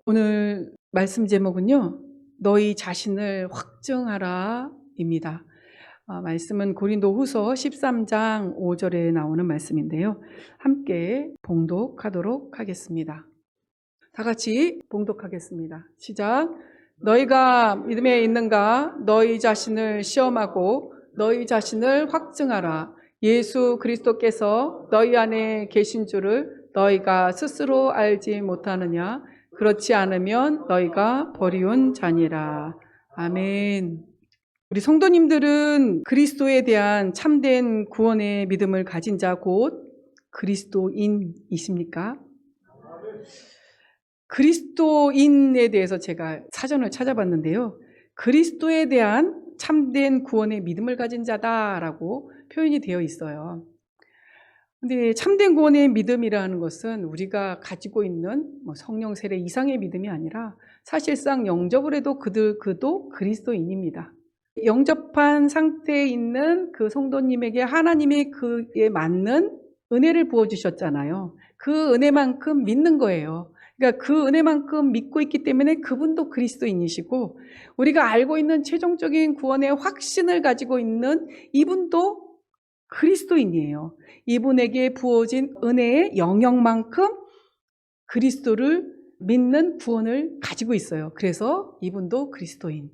오늘 말씀 제목은요, 너희 자신을 확증하라 입니다. 말씀은 고린도후서 13장 5절에 나오는 말씀인데요. 함께 봉독하도록 하겠습니다. 다 같이 봉독하겠습니다. 시작. 너희가 믿음에 있는가? 너희 자신을 시험하고 너희 자신을 확증하라. 예수 그리스도께서 너희 안에 계신 줄을 너희가 스스로 알지 못하느냐? 그렇지 않으면 너희가 버리운 자니라. 아멘. 우리 성도님들은 그리스도에 대한 참된 구원의 믿음을 가진 자 곧 그리스도인이십니까? 그리스도인에 대해서 제가 사전을 찾아봤는데요. 그리스도에 대한 참된 구원의 믿음을 가진 자다라고 표현이 되어 있어요. 근데 참된 구원의 믿음이라는 것은 우리가 가지고 있는 성령 세례 이상의 믿음이 아니라 사실상 영접을 해도 그도 그리스도인입니다. 영접한 상태에 있는 그 성도님에게 하나님의 그에 맞는 은혜를 부어주셨잖아요. 그 은혜만큼 믿는 거예요. 그러니까 그 은혜만큼 믿고 있기 때문에 그분도 그리스도인이시고, 우리가 알고 있는 최종적인 구원의 확신을 가지고 있는 이분도 그리스도인이에요. 이분에게 부어진 은혜의 영역만큼 그리스도를 믿는 구원을 가지고 있어요. 그래서 이분도 그리스도인.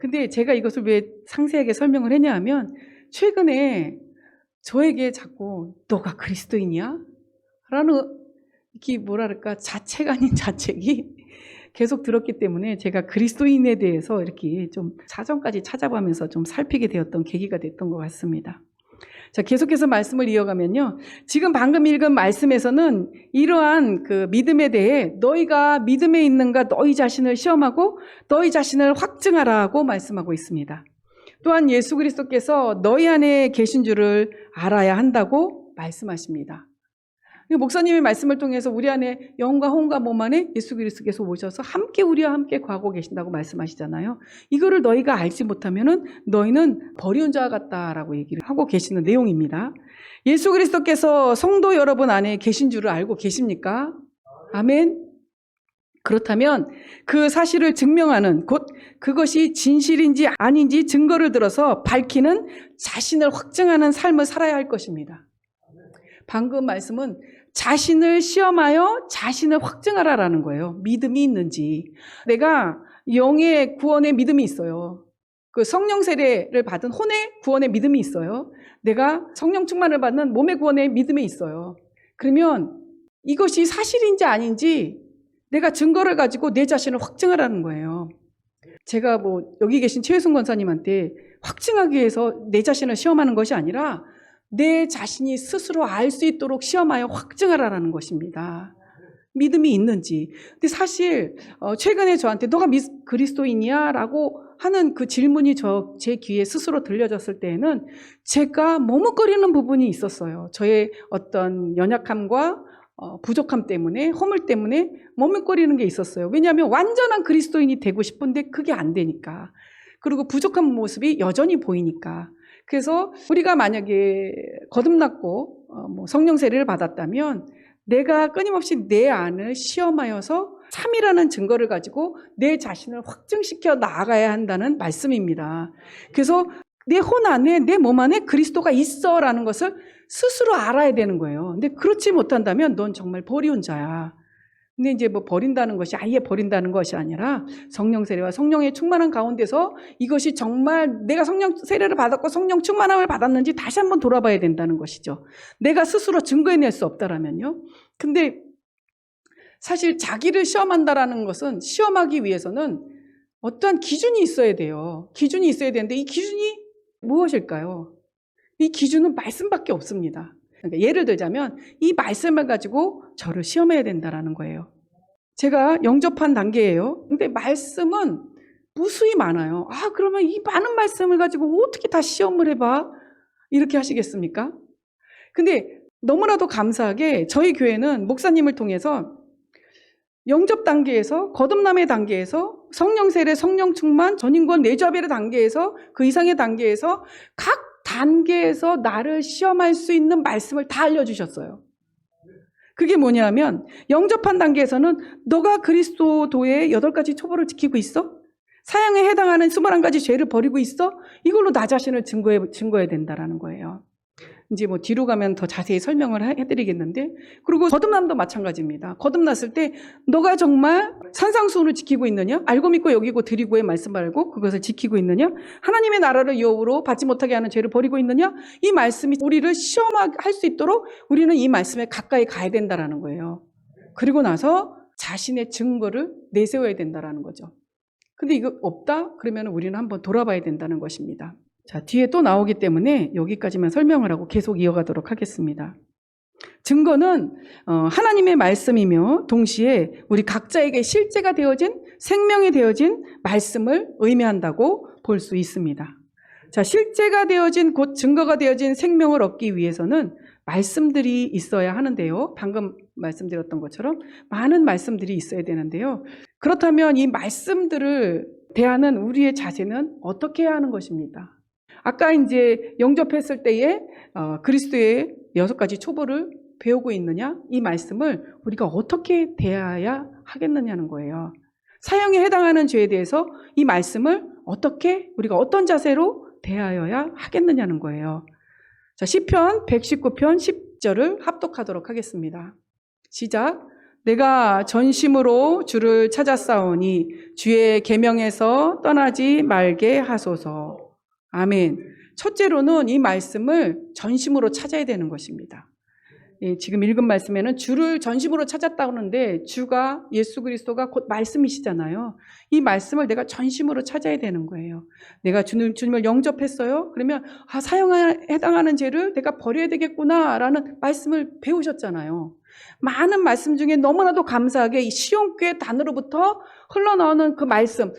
근데 제가 이것을 왜 상세하게 설명을 했냐 하면, 최근에 저에게 자꾸 너가 그리스도인이야? 라는 이렇게 뭐랄까 자책 아닌 자책이 계속 들었기 때문에 제가 그리스도인에 대해서 이렇게 좀 사전까지 찾아보면서 좀 살피게 되었던 계기가 됐던 것 같습니다. 자, 계속해서 말씀을 이어가면요. 지금 방금 읽은 말씀에서는 이러한 그 믿음에 대해 너희가 믿음에 있는가 너희 자신을 시험하고 너희 자신을 확증하라고 말씀하고 있습니다. 또한 예수 그리스도께서 너희 안에 계신 줄을 알아야 한다고 말씀하십니다. 목사님의 말씀을 통해서 우리 안에 영과 혼과 몸 안에 예수 그리스도께서 오셔서 함께 우리와 함께 거하고 계신다고 말씀하시잖아요. 이거를 너희가 알지 못하면은 너희는 버리운 자와 같다라고 얘기를 하고 계시는 내용입니다. 예수 그리스도께서 성도 여러분 안에 계신 줄을 알고 계십니까? 아멘. 그렇다면 그 사실을 증명하는, 곧 그것이 진실인지 아닌지 증거를 들어서 밝히는 자신을 확증하는 삶을 살아야 할 것입니다. 방금 말씀은 자신을 시험하여 자신을 확증하라라는 거예요. 믿음이 있는지. 내가 영의 구원의 믿음이 있어요. 그 성령 세례를 받은 혼의 구원의 믿음이 있어요. 내가 성령 충만을 받는 몸의 구원의 믿음이 있어요. 그러면 이것이 사실인지 아닌지 내가 증거를 가지고 내 자신을 확증하라는 거예요. 제가 여기 계신 최혜순 권사님한테 확증하기 위해서 내 자신을 시험하는 것이 아니라 내 자신이 스스로 알 수 있도록 시험하여 확증하라는 것입니다. 믿음이 있는지. 근데 사실 최근에 저한테 너가 그리스도인이야? 라고 하는 그 질문이 제 귀에 스스로 들려졌을 때에는 제가 머뭇거리는 부분이 있었어요. 저의 어떤 연약함과 부족함 때문에, 허물 때문에 머뭇거리는 게 있었어요. 왜냐하면 완전한 그리스도인이 되고 싶은데 그게 안 되니까. 그리고 부족한 모습이 여전히 보이니까. 그래서 우리가 만약에 거듭났고 성령 세례를 받았다면 내가 끊임없이 내 안을 시험하여서 참이라는 증거를 가지고 내 자신을 확증시켜 나아가야 한다는 말씀입니다. 그래서 내 혼 안에, 내 몸 안에 그리스도가 있어라는 것을 스스로 알아야 되는 거예요. 근데 그렇지 못한다면 넌 정말 버리운 자야. 근데 이제 버린다는 것이 아예 버린다는 것이 아니라 성령 세례와 성령의 충만한 가운데서 이것이 정말 내가 성령 세례를 받았고 성령 충만함을 받았는지 다시 한번 돌아봐야 된다는 것이죠. 내가 스스로 증거해낼 수 없다라면요. 근데 사실 자기를 시험한다라는 것은 시험하기 위해서는 어떠한 기준이 있어야 돼요. 기준이 있어야 되는데 이 기준이 무엇일까요? 이 기준은 말씀밖에 없습니다. 그러니까 예를 들자면 이 말씀을 가지고 저를 시험해야 된다는 거예요. 제가 영접한 단계예요. 근데 말씀은 무수히 많아요. 그러면 이 많은 말씀을 가지고 어떻게 다 시험을 해봐? 이렇게 하시겠습니까? 근데 너무나도 감사하게 저희 교회는 목사님을 통해서 영접 단계에서, 거듭남의 단계에서, 성령 세례, 성령 충만, 전인권, 내주합의 단계에서, 그 이상의 단계에서 각 단계에서 나를 시험할 수 있는 말씀을 다 알려주셨어요. 그게 뭐냐면 영접한 단계에서는 너가 그리스도의 8가지 초보를 지키고 있어? 사형에 해당하는 21가지 죄를 버리고 있어? 이걸로 나 자신을 증거해야 된다라는 거예요. 이제 뭐 뒤로 가면 더 자세히 설명을 해드리겠는데, 그리고 거듭남도 마찬가지입니다. 거듭났을 때 너가 정말 산상수훈을 지키고 있느냐? 알고 믿고 여기고 드리고의 말씀 말고 그것을 지키고 있느냐? 하나님의 나라를 유업으로 받지 못하게 하는 죄를 버리고 있느냐? 이 말씀이 우리를 시험할 수 있도록 우리는 이 말씀에 가까이 가야 된다라는 거예요. 그리고 나서 자신의 증거를 내세워야 된다라는 거죠. 근데 이거 없다? 그러면 우리는 한번 돌아봐야 된다는 것입니다. 자, 뒤에 또 나오기 때문에 여기까지만 설명을 하고 계속 이어가도록 하겠습니다. 증거는 하나님의 말씀이며 동시에 우리 각자에게 실제가 되어진, 생명이 되어진 말씀을 의미한다고 볼 수 있습니다. 자, 실제가 되어진, 곧 증거가 되어진 생명을 얻기 위해서는 말씀들이 있어야 하는데요. 방금 말씀드렸던 것처럼 많은 말씀들이 있어야 되는데요. 그렇다면 이 말씀들을 대하는 우리의 자세는 어떻게 해야 하는 것입니까? 아까 이제 영접했을 때에 그리스도의 6가지 초보를 배우고 있느냐? 이 말씀을 우리가 어떻게 대해야 하겠느냐는 거예요. 사형에 해당하는 죄에 대해서 이 말씀을 어떻게, 우리가 어떤 자세로 대하여야 하겠느냐는 거예요. 자, 시편 119편 10절을 합독하도록 하겠습니다. 시작. 내가 전심으로 주를 찾았사오니 주의 계명에서 떠나지 말게 하소서. 아멘. 첫째로는 이 말씀을 전심으로 찾아야 되는 것입니다. 지금 읽은 말씀에는 주를 전심으로 찾았다고 하는데 주가, 예수 그리스도가 곧 말씀이시잖아요. 이 말씀을 내가 전심으로 찾아야 되는 거예요. 내가 주님을 영접했어요. 그러면 사형에 해당하는 죄를 내가 버려야 되겠구나라는 말씀을 배우셨잖아요. 많은 말씀 중에 너무나도 감사하게 이 시온교회 단으로부터 흘러나오는 그 말씀,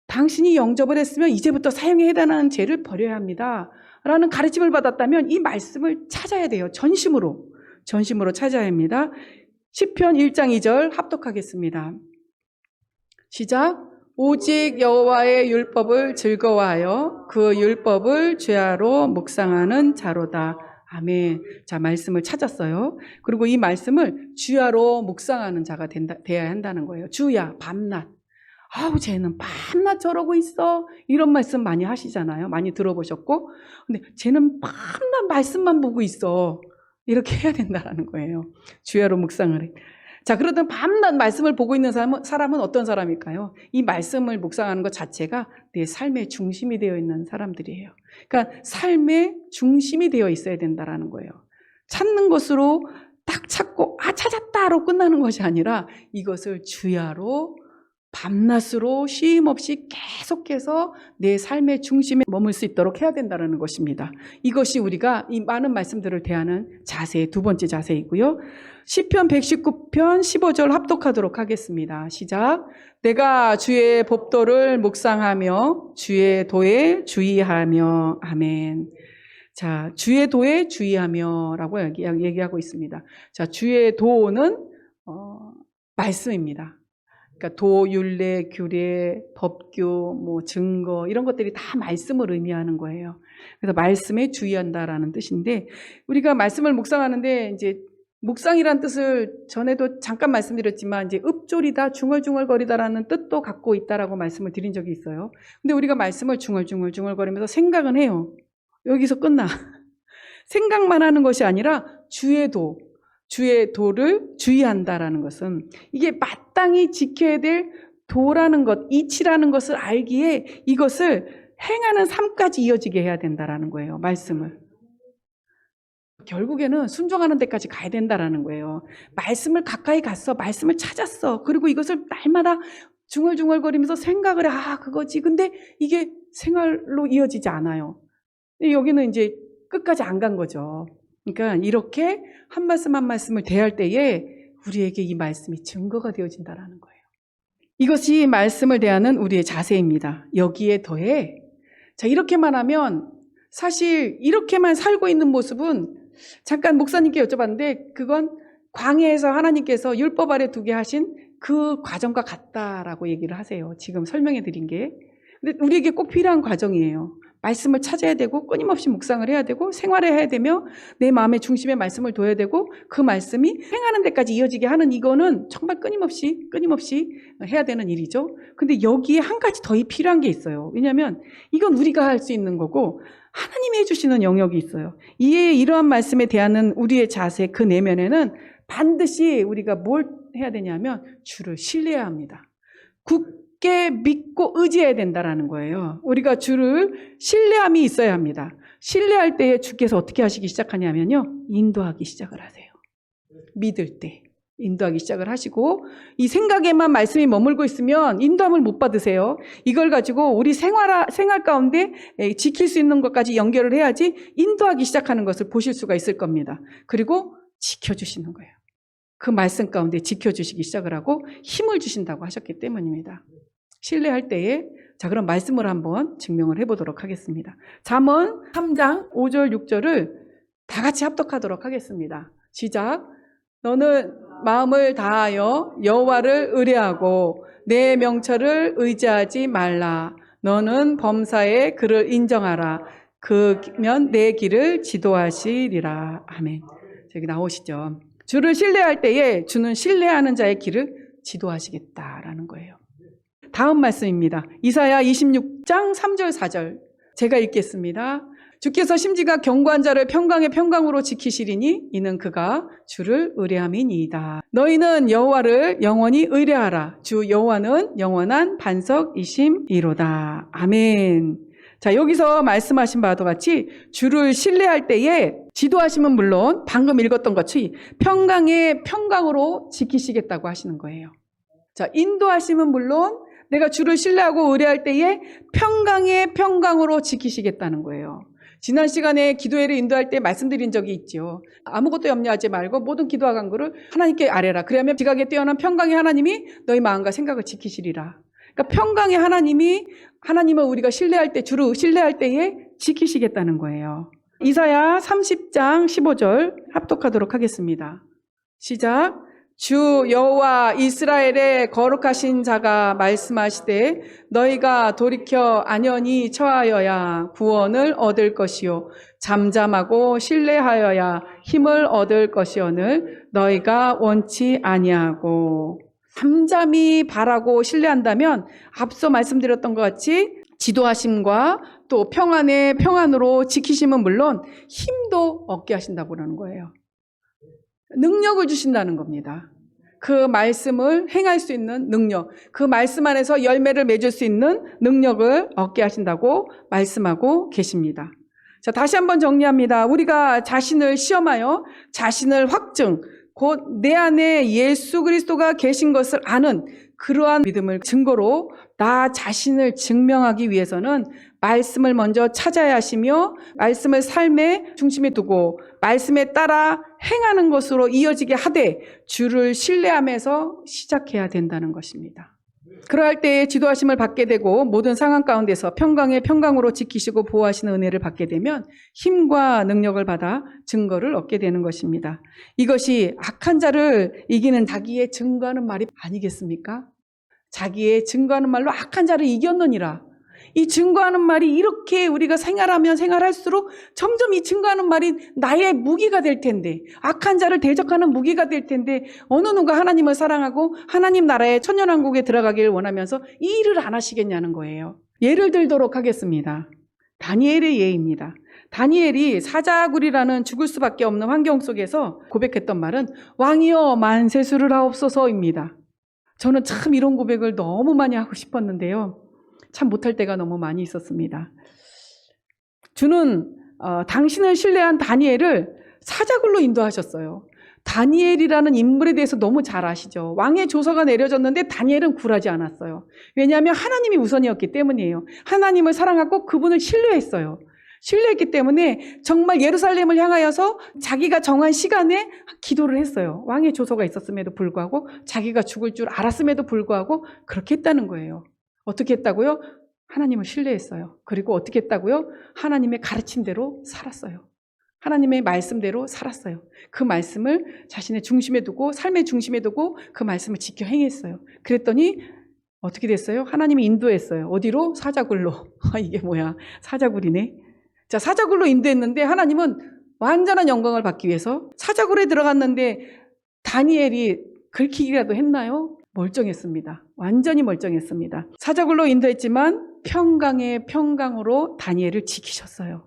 당신이 영접을 했으면 이제부터 사형에 해당하는 죄를 버려야 합니다 라는 가르침을 받았다면 이 말씀을 찾아야 돼요. 전심으로 찾아야 합니다. 시편 1장 2절 합독하겠습니다. 시작. 오직 여호와의 율법을 즐거워하여 그 율법을 죄하로 묵상하는 자로다. 아멘. 자, 말씀을 찾았어요. 그리고 이 말씀을 주야로 묵상하는 자가 되어야 한다는 거예요. 주야, 밤낮. 아우, 쟤는 밤낮 저러고 있어. 이런 말씀 많이 하시잖아요. 많이 들어보셨고. 근데 쟤는 밤낮 말씀만 보고 있어. 이렇게 해야 된다는 거예요. 주야로 묵상을 해. 자, 그러던 밤낮 말씀을 보고 있는 사람은 어떤 사람일까요? 이 말씀을 묵상하는 것 자체가 내 삶의 중심이 되어 있는 사람들이에요. 그러니까 삶의 중심이 되어 있어야 된다는 거예요. 찾는 것으로 딱 찾고 찾았다로 끝나는 것이 아니라 이것을 주야로 밤낮으로 쉼 없이 계속해서 내 삶의 중심에 머물 수 있도록 해야 된다는 것입니다. 이것이 우리가 이 많은 말씀들을 대하는 자세, 두 번째 자세이고요. 시편 119편 15절 합독하도록 하겠습니다. 시작. 내가 주의 법도를 묵상하며 주의 도에 주의하며. 아멘. 자, 주의 도에 주의하며 라고 얘기하고 있습니다. 자, 주의 도는 말씀입니다. 그러니까 도, 율례, 규례, 법규, 증거 이런 것들이 다 말씀을 의미하는 거예요. 그래서 말씀에 주의한다라는 뜻인데 우리가 말씀을 묵상하는데 이제 묵상이란 뜻을 전에도 잠깐 말씀드렸지만 이제 읊조리다, 중얼중얼거리다라는 뜻도 갖고 있다라고 말씀을 드린 적이 있어요. 근데 우리가 말씀을 중얼중얼거리면서 생각은 해요. 여기서 끝나. 생각만 하는 것이 아니라 주의 도를 주의한다라는 것은 이게 마땅히 지켜야 될 도라는 것, 이치라는 것을 알기에 이것을 행하는 삶까지 이어지게 해야 된다라는 거예요. 말씀을. 결국에는 순종하는 데까지 가야 된다라는 거예요. 말씀을 가까이 갔어. 말씀을 찾았어. 그리고 이것을 날마다 중얼중얼거리면서 생각을 해. 그거지. 근데 이게 생활로 이어지지 않아요. 여기는 이제 끝까지 안 간 거죠. 그러니까 이렇게 한 말씀 한 말씀을 대할 때에 우리에게 이 말씀이 증거가 되어진다라는 거예요. 이것이 말씀을 대하는 우리의 자세입니다. 여기에 더해. 자, 이렇게만 하면 사실 이렇게만 살고 있는 모습은 잠깐 목사님께 여쭤봤는데 그건 광야에서 하나님께서 율법 아래 두게 하신 그 과정과 같다라고 얘기를 하세요. 지금 설명해 드린 게. 근데 우리에게 꼭 필요한 과정이에요. 말씀을 찾아야 되고 끊임없이 묵상을 해야 되고 생활을 해야 되며 내 마음의 중심에 말씀을 둬야 되고 그 말씀이 행하는 데까지 이어지게 하는 이거는 정말 끊임없이 해야 되는 일이죠. 근데 여기에 한 가지 더 필요한 게 있어요. 왜냐하면 이건 우리가 할 수 있는 거고 하나님이 해주시는 영역이 있어요. 이러한 말씀에 대한 우리의 자세, 그 내면에는 반드시 우리가 뭘 해야 되냐면 주를 신뢰해야 합니다. 굳게 믿고 의지해야 된다라는 거예요. 우리가 주를 신뢰함이 있어야 합니다. 신뢰할 때에 주께서 어떻게 하시기 시작하냐면요, 인도하기 시작을 하세요. 믿을 때 인도하기 시작을 하시고, 이 생각에만 말씀이 머물고 있으면 인도함을 못 받으세요. 이걸 가지고 우리 생활 가운데 지킬 수 있는 것까지 연결을 해야지 인도하기 시작하는 것을 보실 수가 있을 겁니다. 그리고 지켜주시는 거예요. 그 말씀 가운데 지켜주시기 시작을 하고 힘을 주신다고 하셨기 때문입니다. 신뢰할 때에, 자, 그럼 말씀을 한번 증명을 해보도록 하겠습니다. 잠언 3장 5절 6절을 다 같이 합독하도록 하겠습니다. 시작. 너는 마음을 다하여 여호와를 의뢰하고 내 명철을 의지하지 말라. 너는 범사에 그를 인정하라. 그면 내 길을 지도하시리라. 아멘. 여기 나오시죠. 주를 신뢰할 때에 주는 신뢰하는 자의 길을 지도하시겠다라는 거예요. 다음 말씀입니다. 이사야 26장 3절 4절 제가 읽겠습니다. 주께서 심지가 견고한 자를 평강의 평강으로 지키시리니 이는 그가 주를 의뢰함이니이다. 너희는 여호와를 영원히 의뢰하라. 주 여호와는 영원한 반석이심이로다. 아멘. 자, 여기서 말씀하신 바와 같이 주를 신뢰할 때에 지도하심은 물론 방금 읽었던 것이 평강의 평강으로 지키시겠다고 하시는 거예요. 자, 인도하심은 물론 내가 주를 신뢰하고 의뢰할 때에 평강의 평강으로 지키시겠다는 거예요. 지난 시간에 기도회를 인도할 때 말씀드린 적이 있죠. 아무것도 염려하지 말고 모든 기도와 간구를 하나님께 아뢰라. 그러면 지각에 뛰어난 평강의 하나님이 너희 마음과 생각을 지키시리라. 그러니까 평강의 하나님을 우리가 신뢰할 때, 주를 신뢰할 때에 지키시겠다는 거예요. 이사야 30장 15절 합독하도록 하겠습니다. 시작. 주 여호와 이스라엘의 거룩하신 자가 말씀하시되 너희가 돌이켜 안연히 처하여야 구원을 얻을 것이요 잠잠하고 신뢰하여야 힘을 얻을 것이오늘 너희가 원치 아니하고. 잠잠히 바라고 신뢰한다면 앞서 말씀드렸던 것 같이 지도하심과 또 평안의 평안으로 지키심은 물론 힘도 얻게 하신다고 그러는 거예요. 능력을 주신다는 겁니다. 그 말씀을 행할 수 있는 능력, 그 말씀 안에서 열매를 맺을 수 있는 능력을 얻게 하신다고 말씀하고 계십니다. 자, 다시 한번 정리합니다. 우리가 자신을 시험하여 자신을 확증, 곧 내 안에 예수 그리스도가 계신 것을 아는 그러한 믿음을 증거로 나 자신을 증명하기 위해서는 말씀을 먼저 찾아야 하시며 말씀을 삶의 중심에 두고 말씀에 따라 행하는 것으로 이어지게 하되 주를 신뢰하면서 시작해야 된다는 것입니다. 그러할 때에 지도하심을 받게 되고 모든 상황 가운데서 평강의 평강으로 지키시고 보호하시는 은혜를 받게 되면 힘과 능력을 받아 증거를 얻게 되는 것입니다. 이것이 악한 자를 이기는 자기의 증거하는 말이 아니겠습니까? 자기의 증거하는 말로 악한 자를 이겼느니라. 이 증거하는 말이 이렇게 우리가 생활하면 생활할수록 점점 이 증거하는 말이 나의 무기가 될 텐데, 악한 자를 대적하는 무기가 될 텐데, 어느 누가 하나님을 사랑하고 하나님 나라의 천년왕국에 들어가기를 원하면서 이 일을 안 하시겠냐는 거예요. 예를 들도록 하겠습니다. 다니엘의 예입니다. 다니엘이 사자굴이라는 죽을 수밖에 없는 환경 속에서 고백했던 말은 왕이여 만세수를 하옵소서입니다. 저는 참 이런 고백을 너무 많이 하고 싶었는데요. 참 못할 때가 너무 많이 있었습니다. 주는 당신을 신뢰한 다니엘을 사자굴로 인도하셨어요. 다니엘이라는 인물에 대해서 너무 잘 아시죠. 왕의 조서가 내려졌는데 다니엘은 굴하지 않았어요. 왜냐하면 하나님이 우선이었기 때문이에요. 하나님을 사랑하고 그분을 신뢰했어요. 신뢰했기 때문에 정말 예루살렘을 향하여서 자기가 정한 시간에 기도를 했어요. 왕의 조서가 있었음에도 불구하고 자기가 죽을 줄 알았음에도 불구하고 그렇게 했다는 거예요. 어떻게 했다고요? 하나님을 신뢰했어요. 그리고 어떻게 했다고요? 하나님의 가르침대로 살았어요. 하나님의 말씀대로 살았어요. 그 말씀을 자신의 중심에 두고 삶의 중심에 두고 그 말씀을 지켜 행했어요. 그랬더니 어떻게 됐어요? 하나님이 인도했어요. 어디로? 사자굴로. 이게 뭐야? 사자굴이네. 자, 사자굴로 인도했는데 하나님은 완전한 영광을 받기 위해서 사자굴에 들어갔는데 다니엘이 긁히기라도 했나요? 멀쩡했습니다. 완전히 멀쩡했습니다. 사자굴로 인도했지만 평강의 평강으로 다니엘을 지키셨어요.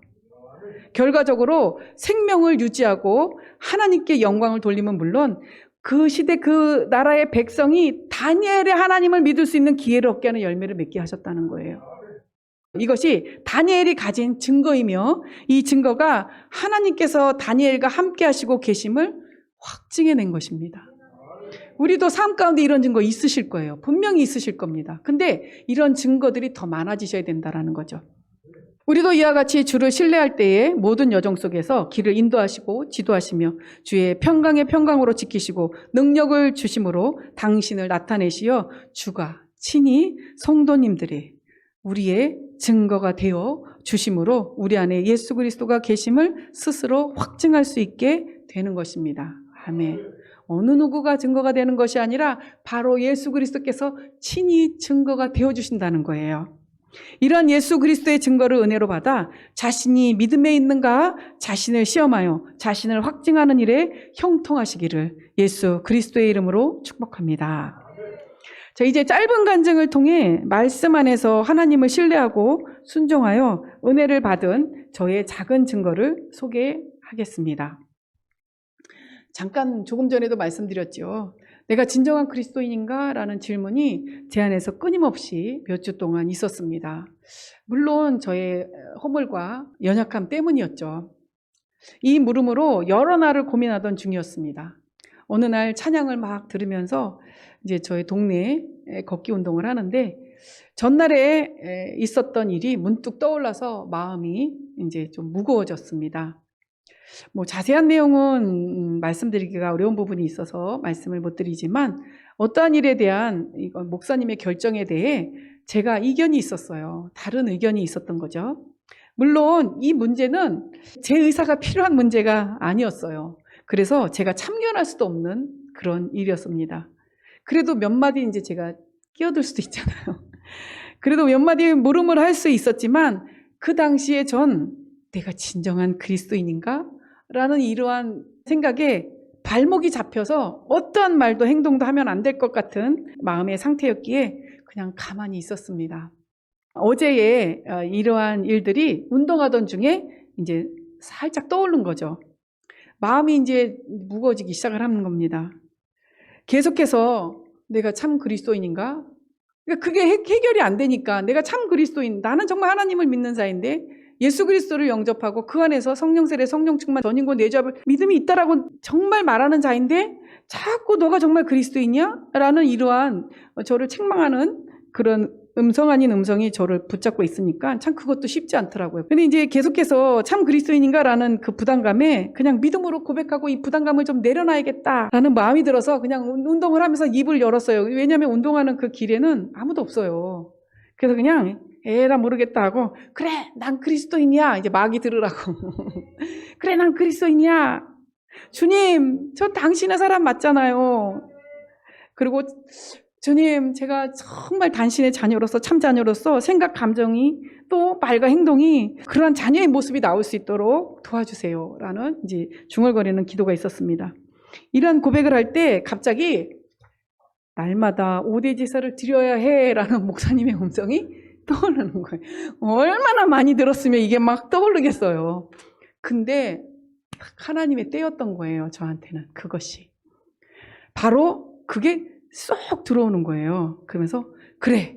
결과적으로 생명을 유지하고 하나님께 영광을 돌리면 물론 그 시대 그 나라의 백성이 다니엘의 하나님을 믿을 수 있는 기회를 얻게 하는 열매를 맺게 하셨다는 거예요. 이것이 다니엘이 가진 증거이며 이 증거가 하나님께서 다니엘과 함께 하시고 계심을 확증해낸 것입니다. 우리도 삶 가운데 이런 증거 있으실 거예요. 분명히 있으실 겁니다. 근데 이런 증거들이 더 많아지셔야 된다는 거죠. 우리도 이와 같이 주를 신뢰할 때에 모든 여정 속에서 길을 인도하시고 지도하시며 주의 평강의 평강으로 지키시고 능력을 주심으로 당신을 나타내시어 주가 친히 성도님들이 우리의 증거가 되어 주심으로 우리 안에 예수 그리스도가 계심을 스스로 확증할 수 있게 되는 것입니다. 아멘. 어느 누구가 증거가 되는 것이 아니라 바로 예수 그리스도께서 친히 증거가 되어주신다는 거예요. 이러한 예수 그리스도의 증거를 은혜로 받아 자신이 믿음에 있는가 자신을 시험하여 자신을 확증하는 일에 형통하시기를 예수 그리스도의 이름으로 축복합니다. 자, 이제 짧은 간증을 통해 말씀 안에서 하나님을 신뢰하고 순종하여 은혜를 받은 저의 작은 증거를 소개하겠습니다. 잠깐 조금 전에도 말씀드렸죠. 내가 진정한 그리스도인인가? 라는 질문이 제 안에서 끊임없이 몇 주 동안 있었습니다. 물론 저의 허물과 연약함 때문이었죠. 이 물음으로 여러 날을 고민하던 중이었습니다. 어느 날 찬양을 막 들으면서 이제 저희 동네에 걷기 운동을 하는데 전날에 있었던 일이 문득 떠올라서 마음이 이제 좀 무거워졌습니다. 뭐 자세한 내용은 말씀드리기가 어려운 부분이 있어서 말씀을 못 드리지만 어떠한 일에 대한 목사님의 결정에 대해 제가 이견이 있었어요. 다른 의견이 있었던 거죠. 물론 이 문제는 제 의사가 필요한 문제가 아니었어요. 그래서 제가 참견할 수도 없는 그런 일이었습니다. 그래도 몇 마디 이제 제가 끼어들 수도 있잖아요. 그래도 몇 마디 물음을 할 수 있었지만 그 당시에 전 내가 진정한 그리스도인인가? 라는 이러한 생각에 발목이 잡혀서 어떠한 말도 행동도 하면 안 될 것 같은 마음의 상태였기에 그냥 가만히 있었습니다. 어제의 이러한 일들이 운동하던 중에 이제 살짝 떠오른 거죠. 마음이 이제 무거워지기 시작을 하는 겁니다. 계속해서 내가 참 그리스도인인가? 그러니까 그게 해결이 안 되니까 내가 참 그리스도인, 나는 정말 하나님을 믿는 자인데 예수 그리스도를 영접하고 그 안에서 성령 세례, 성령 충만, 전인권 내주합을 믿음이 있다라고 정말 말하는 자인데 자꾸 너가 정말 그리스도이냐? 라는 이러한 저를 책망하는 그런 음성 아닌 음성이 저를 붙잡고 있으니까 참 그것도 쉽지 않더라고요. 근데 이제 계속해서 참 그리스도인인가라는 그 부담감에 그냥 믿음으로 고백하고 이 부담감을 좀 내려놔야겠다라는 마음이 들어서 그냥 운동을 하면서 입을 열었어요. 왜냐하면 운동하는 그 길에는 아무도 없어요. 그래서 그냥 에라 모르겠다 하고 그래 난 그리스도인이야 이제 마귀 들으라고 그래 난 그리스도인이야 주님 저 당신의 사람 맞잖아요. 그리고 주님 제가 정말 당신의 자녀로서 참 자녀로서 생각 감정이 또 말과 행동이 그러한 자녀의 모습이 나올 수 있도록 도와주세요 라는 이제 중얼거리는 기도가 있었습니다. 이런 고백을 할 때 갑자기 날마다 5대 제사를 드려야 해 라는 목사님의 음성이 떠오르는 거예요. 얼마나 많이 들었으면 이게 막 떠오르겠어요. 근데 하나님의 때였던 거예요. 저한테는 그것이. 바로 그게 쏙 들어오는 거예요. 그러면서 그래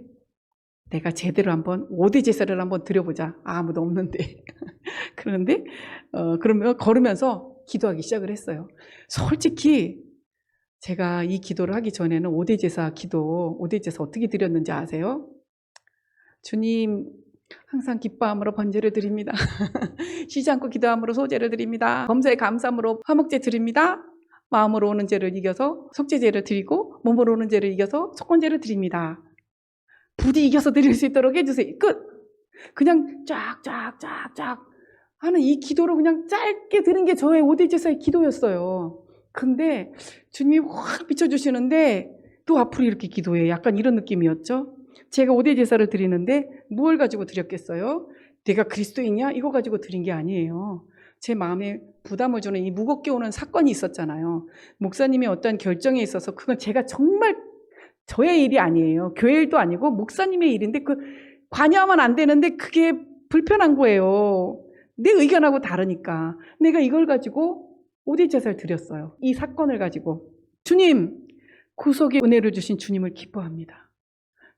내가 제대로 한번 5대 제사를 한번 드려보자. 아무도 없는데. 그런데 그러면 걸으면서 기도하기 시작을 했어요. 솔직히 제가 이 기도를 하기 전에는 5대 제사 기도, 5대 제사 어떻게 드렸는지 아세요? 주님 항상 기뻐함으로 번제를 드립니다. 쉬지 않고 기도함으로 소제를 드립니다. 범사에 감사함으로 화목제 드립니다. 마음으로 오는 죄를 이겨서 속죄제를 드리고 몸으로 오는 죄를 이겨서 속건제를 드립니다. 부디 이겨서 드릴 수 있도록 해주세요. 끝! 그냥 쫙쫙쫙쫙 하는 이 기도를 그냥 짧게 드는 게 저의 5대 제사의 기도였어요. 근데 주님이 확 비춰주시는데 또 앞으로 이렇게 기도해. 약간 이런 느낌이었죠. 제가 5대 제사를 드리는데 무엇을 가지고 드렸겠어요? 내가 그리스도인이야? 이거 가지고 드린 게 아니에요. 제 마음에 부담을 주는 이 무겁게 오는 사건이 있었잖아요. 목사님의 어떤 결정에 있어서 그건 제가 정말 저의 일이 아니에요. 교회 일도 아니고 목사님의 일인데 그 관여하면 안 되는데 그게 불편한 거예요. 내 의견하고 다르니까. 내가 이걸 가지고 5대 제사를 드렸어요. 이 사건을 가지고. 주님, 구속의 은혜를 주신 주님을 기뻐합니다.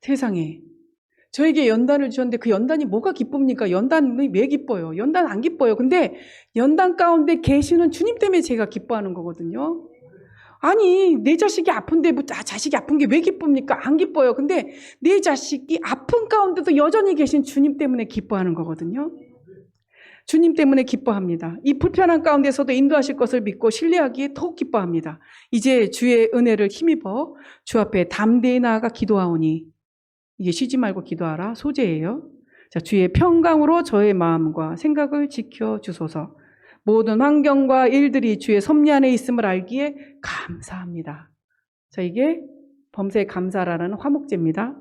세상에. 저에게 연단을 주셨는데 그 연단이 뭐가 기쁩니까? 연단이 왜 기뻐요? 연단 안 기뻐요. 근데 연단 가운데 계시는 주님 때문에 제가 기뻐하는 거거든요. 아니, 내 자식이 아픈데 자식이 아픈 게 왜 기쁩니까? 안 기뻐요. 근데 내 자식이 아픈 가운데도 여전히 계신 주님 때문에 기뻐하는 거거든요. 주님 때문에 기뻐합니다. 이 불편한 가운데서도 인도하실 것을 믿고 신뢰하기에 더욱 기뻐합니다. 이제 주의 은혜를 힘입어 주 앞에 담대히 나아가 기도하오니, 이게 쉬지 말고 기도하라 소재예요. 자, 주의 평강으로 저의 마음과 생각을 지켜주소서. 모든 환경과 일들이 주의 섭리 안에 있음을 알기에 감사합니다. 자, 이게 범사에 감사라는 화목제입니다.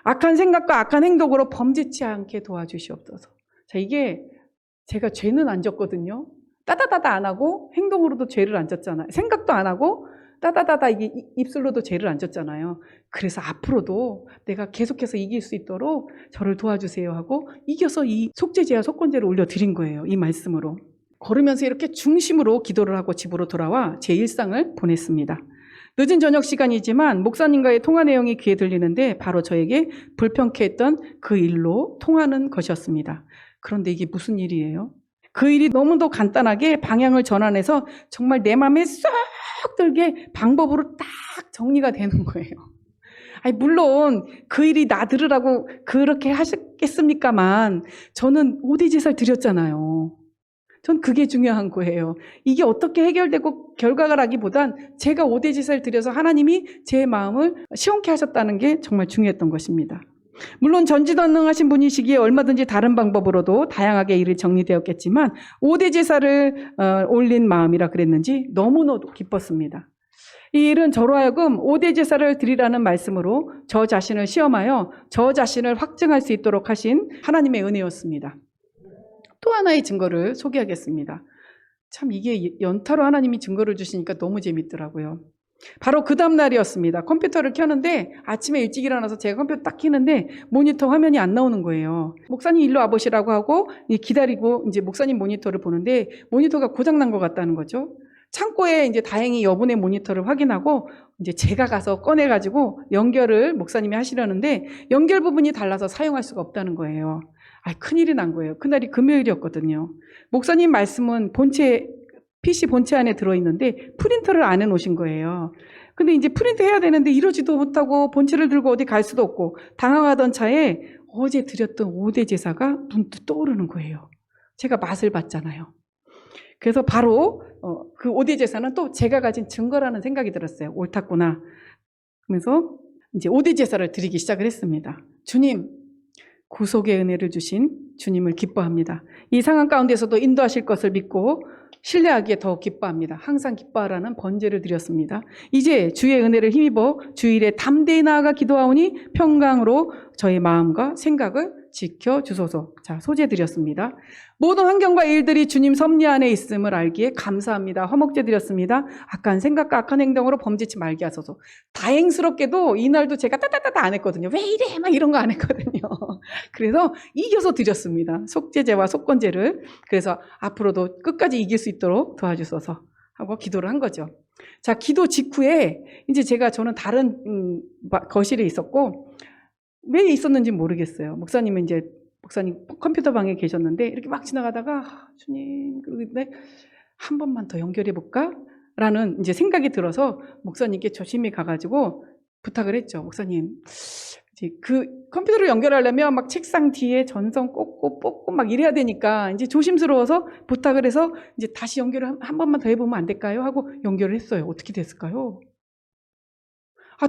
악한 생각과 악한 행동으로 범죄치 않게 도와주시옵소서. 자, 이게 제가 죄는 안 졌거든요. 따다다다 안 하고 행동으로도 죄를 안 졌잖아요. 생각도 안 하고 따다다다 이게 입술로도 죄를 안 졌잖아요. 그래서 앞으로도 내가 계속해서 이길 수 있도록 저를 도와주세요 하고 이겨서 이 속죄제와 속건제를 올려드린 거예요. 이 말씀으로. 걸으면서 이렇게 중심으로 기도를 하고 집으로 돌아와 제 일상을 보냈습니다. 늦은 저녁 시간이지만 목사님과의 통화 내용이 귀에 들리는데 바로 저에게 불편케 했던 그 일로 통하는 것이었습니다. 그런데 이게 무슨 일이에요? 그 일이 너무도 간단하게 방향을 전환해서 정말 내 마음에 쏙 들게 방법으로 딱 정리가 되는 거예요. 아니, 물론 그 일이 나 들으라고 그렇게 하셨겠습니까만 저는 5대 제사를 드렸잖아요. 전 그게 중요한 거예요. 이게 어떻게 해결되고 결과라기보단 제가 5대 제사를 드려서 하나님이 제 마음을 시원케 하셨다는 게 정말 중요했던 것입니다. 물론 전지전능하신 분이시기에 얼마든지 다른 방법으로도 다양하게 일이 정리되었겠지만 5대 제사를 올린 마음이라 그랬는지 너무너도 기뻤습니다. 이 일은 저로 하여금 5대 제사를 드리라는 말씀으로 저 자신을 시험하여 저 자신을 확증할 수 있도록 하신 하나님의 은혜였습니다. 또 하나의 증거를 소개하겠습니다. 참 이게 연타로 하나님이 증거를 주시니까 너무 재밌더라고요. 바로 그 다음 날이었습니다. 컴퓨터를 켰는데 아침에 일찍 일어나서 제가 컴퓨터 딱 켜는데 모니터 화면이 안 나오는 거예요. 목사님 일로 와보시라고 하고 기다리고 이제 목사님 모니터를 보는데 모니터가 고장난 것 같다는 거죠. 창고에 이제 다행히 여분의 모니터를 확인하고 이제 제가 가서 꺼내가지고 연결을 목사님이 하시려는데 연결 부분이 달라서 사용할 수가 없다는 거예요. 큰일이 난 거예요. 그날이 금요일이었거든요. 목사님 말씀은 PC 본체 안에 들어있는데 프린터를 안 해놓으신 거예요. 근데 이제 프린트 해야 되는데 이러지도 못하고 본체를 들고 어디 갈 수도 없고 당황하던 차에 어제 드렸던 5대 제사가 문득 떠오르는 거예요. 제가 맛을 봤잖아요. 그래서 바로 그 5대 제사는 또 제가 가진 증거라는 생각이 들었어요. 옳았구나. 그러면서 이제 5대 제사를 드리기 시작을 했습니다. 주님, 구속의 은혜를 주신 주님을 기뻐합니다. 이 상황 가운데서도 인도하실 것을 믿고 신뢰하기에 더 기뻐합니다. 항상 기뻐하라는 번제를 드렸습니다. 이제 주의 은혜를 힘입어 주일에 담대히 나아가 기도하오니 평강으로 저의 마음과 생각을 지켜주소서. 자, 소제 드렸습니다. 모든 환경과 일들이 주님 섭리 안에 있음을 알기에 감사합니다. 화목제 드렸습니다. 악한 생각과 악한 행동으로 범죄치 말게 하소서. 다행스럽게도 이날도 제가 따따따따 안 했거든요. 왜 이래? 막 이런 거 안 했거든요. 그래서 이겨서 드렸습니다. 속죄제와 속건제를. 그래서 앞으로도 끝까지 이길 수 있도록 도와주소서 하고 기도를 한 거죠. 자, 기도 직후에 이제 저는 다른 거실에 있었고 왜 있었는지 모르겠어요. 목사님 컴퓨터 방에 계셨는데 이렇게 막 지나가다가 주님 그러는데 한 번만 더 연결해 볼까? 라는 이제 생각이 들어서 목사님께 조심히 가가지고 부탁을 했죠. 목사님, 이제 그 컴퓨터를 연결하려면 막 책상 뒤에 전선 꽂고 뽑고 막 이래야 되니까 이제 조심스러워서 부탁을 해서 이제 다시 연결을 한 번만 더 해보면 안 될까요? 하고 연결을 했어요. 어떻게 됐을까요?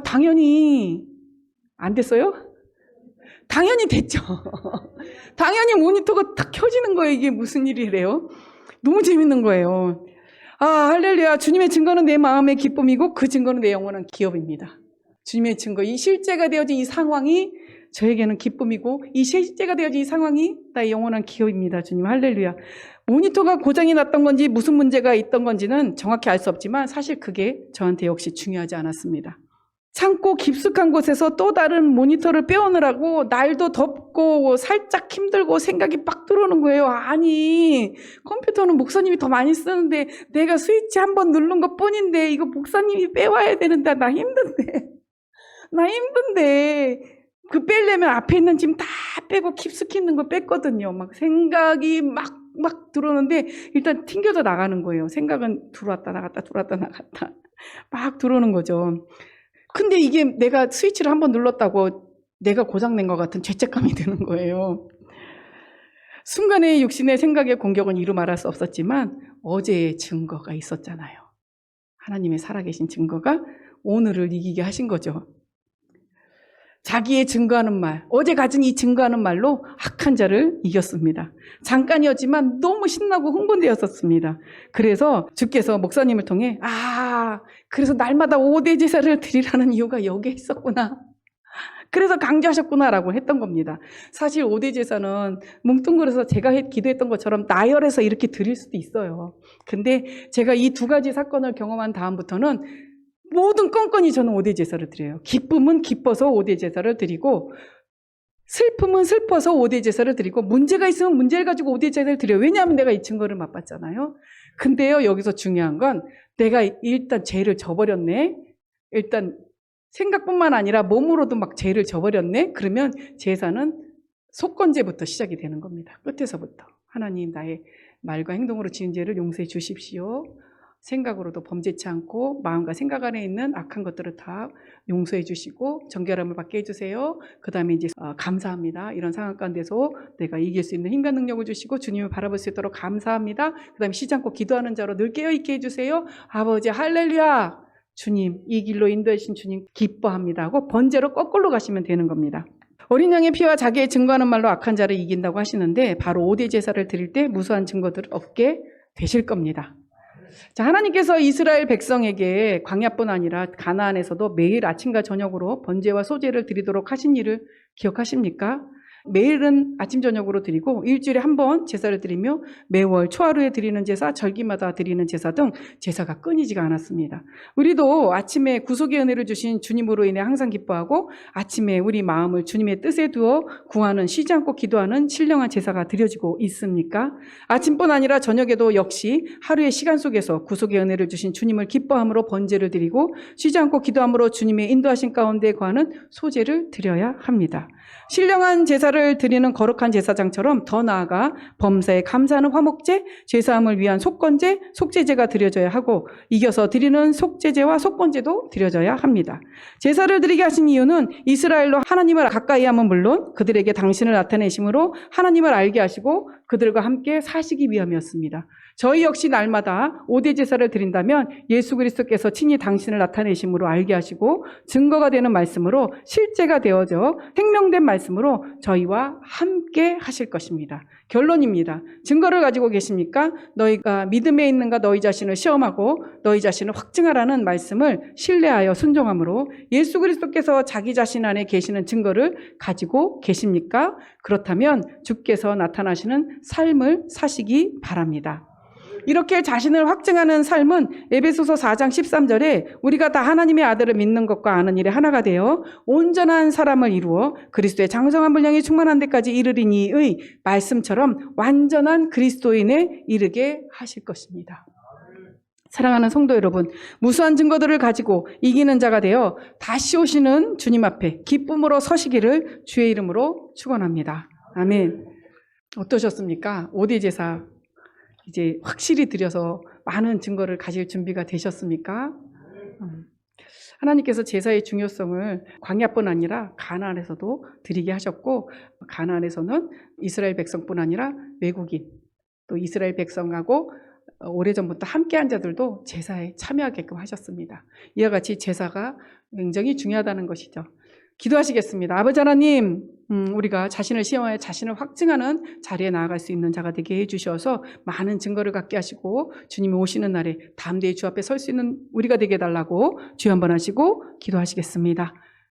당연히 안 됐어요? 당연히 됐죠. 당연히 모니터가 딱 켜지는 거예요. 이게 무슨 일이래요? 너무 재밌는 거예요. 할렐루야. 주님의 증거는 내 마음의 기쁨이고 그 증거는 내 영원한 기업입니다. 주님의 증거, 이 실제가 되어진 이 상황이 저에게는 기쁨이고 이 실제가 되어진 이 상황이 나의 영원한 기업입니다. 주님 할렐루야. 모니터가 고장이 났던 건지 무슨 문제가 있던 건지는 정확히 알 수 없지만 사실 그게 저한테 역시 중요하지 않았습니다. 창고 깊숙한 곳에서 또 다른 모니터를 빼오느라고 날도 덥고 살짝 힘들고 생각이 빡 들어오는 거예요. 아니, 컴퓨터는 목사님이 더 많이 쓰는데 내가 스위치 한번 누른 것 뿐인데 이거 목사님이 빼와야 되는데 나 힘든데 그 빼려면 앞에 있는 짐 다 빼고 깊숙이 있는 거 뺐거든요. 막 생각이 막 들어오는데 일단 튕겨져 나가는 거예요. 생각은 들어왔다 나갔다 막 들어오는 거죠. 근데 이게 내가 스위치를 한번 눌렀다고 내가 고장낸 것 같은 죄책감이 드는 거예요. 순간의 육신의 생각의 공격은 이루 말할 수 없었지만 어제의 증거가 있었잖아요. 하나님의 살아계신 증거가 오늘을 이기게 하신 거죠. 자기의 증거하는 말, 어제 가진 이 증거하는 말로 악한 자를 이겼습니다. 잠깐이었지만 너무 신나고 흥분되었었습니다. 그래서 주께서 목사님을 통해 그래서 날마다 5대 제사를 드리라는 이유가 여기에 있었구나. 그래서 강조하셨구나라고 했던 겁니다. 사실 5대 제사는 뭉뚱그려서 제가 기도했던 것처럼 나열해서 이렇게 드릴 수도 있어요. 근데 제가 이 두 가지 사건을 경험한 다음부터는 모든 건건이 저는 5대 제사를 드려요. 기쁨은 기뻐서 5대 제사를 드리고 슬픔은 슬퍼서 5대 제사를 드리고 문제가 있으면 문제를 가지고 5대 제사를 드려요. 왜냐하면 내가 이 증거를 맛봤잖아요. 근데요, 여기서 중요한 건 내가 일단 죄를 져버렸네. 일단 생각뿐만 아니라 몸으로도 막 죄를 져버렸네. 그러면 제사는 속건제부터 시작이 되는 겁니다. 끝에서부터. 하나님, 나의 말과 행동으로 지은 죄를 용서해 주십시오. 생각으로도 범죄치 않고 마음과 생각 안에 있는 악한 것들을 다 용서해 주시고 정결함을 받게 해주세요. 그 다음에 이제 감사합니다. 이런 상황 가운데서 내가 이길 수 있는 힘과 능력을 주시고 주님을 바라볼 수 있도록 감사합니다. 그 다음에 쉬지 않고 기도하는 자로 늘 깨어있게 해주세요. 아버지 할렐루야. 주님, 이 길로 인도해 주신 주님 기뻐합니다 하고 번제로 거꾸로 가시면 되는 겁니다. 어린 양의 피와 자기의 증거하는 말로 악한 자를 이긴다고 하시는데 바로 5대 제사를 드릴 때 무수한 증거들을 얻게 되실 겁니다. 자, 하나님께서 이스라엘 백성에게 광야뿐 아니라 가나안에서도 매일 아침과 저녁으로 번제와 소제를 드리도록 하신 일을 기억하십니까? 매일은 아침 저녁으로 드리고 일주일에 한 번 제사를 드리며 매월 초하루에 드리는 제사, 절기마다 드리는 제사 등 제사가 끊이지가 않았습니다. 우리도 아침에 구속의 은혜를 주신 주님으로 인해 항상 기뻐하고 아침에 우리 마음을 주님의 뜻에 두어 구하는 쉬지 않고 기도하는 신령한 제사가 드려지고 있습니까? 아침뿐 아니라 저녁에도 역시 하루의 시간 속에서 구속의 은혜를 주신 주님을 기뻐함으로 번제를 드리고 쉬지 않고 기도함으로 주님의 인도하신 가운데 구하는 소제를 드려야 합니다. 신령한 제사를 드리는 거룩한 제사장처럼 더 나아가 범사에 감사하는 화목제, 죄사함을 위한 속건제, 속죄제가 드려져야 하고 이겨서 드리는 속죄제와 속건제도 드려져야 합니다. 제사를 드리게 하신 이유는 이스라엘로 하나님을 가까이 하면 물론 그들에게 당신을 나타내심으로 하나님을 알게 하시고 그들과 함께 사시기 위함이었습니다. 저희 역시 날마다 5대 제사를 드린다면 예수 그리스도께서 친히 당신을 나타내심으로 알게 하시고 증거가 되는 말씀으로 실제가 되어져 생명된 말씀으로 저희와 함께 하실 것입니다. 결론입니다. 증거를 가지고 계십니까? 너희가 믿음에 있는가 너희 자신을 시험하고 너희 자신을 확증하라는 말씀을 신뢰하여 순종함으로 예수 그리스도께서 자기 자신 안에 계시는 증거를 가지고 계십니까? 그렇다면 주께서 나타나시는 삶을 사시기 바랍니다. 이렇게 자신을 확증하는 삶은 에베소서 4장 13절에 우리가 다 하나님의 아들을 믿는 것과 아는 일에 하나가 되어 온전한 사람을 이루어 그리스도의 장성한 분량이 충만한 데까지 이르리니의 말씀처럼 완전한 그리스도인에 이르게 하실 것입니다. 사랑하는 성도 여러분, 무수한 증거들을 가지고 이기는 자가 되어 다시 오시는 주님 앞에 기쁨으로 서시기를 주의 이름으로 축원합니다. 아멘. 어떠셨습니까? 5대 제사 이제 확실히 드려서 많은 증거를 가질 준비가 되셨습니까? 하나님께서 제사의 중요성을 광야뿐 아니라 가나안에서도 드리게 하셨고 가나안에서는 이스라엘 백성뿐 아니라 외국인 또 이스라엘 백성하고 오래전부터 함께한 자들도 제사에 참여하게끔 하셨습니다. 이와 같이 제사가 굉장히 중요하다는 것이죠. 기도하시겠습니다. 아버지 하나님, 우리가 자신을 시험하여 자신을 확증하는 자리에 나아갈 수 있는 자가 되게 해주셔서 많은 증거를 갖게 하시고 주님이 오시는 날에 담대히 주 앞에 설 수 있는 우리가 되게 해달라고 주여 한번 하시고 기도하시겠습니다.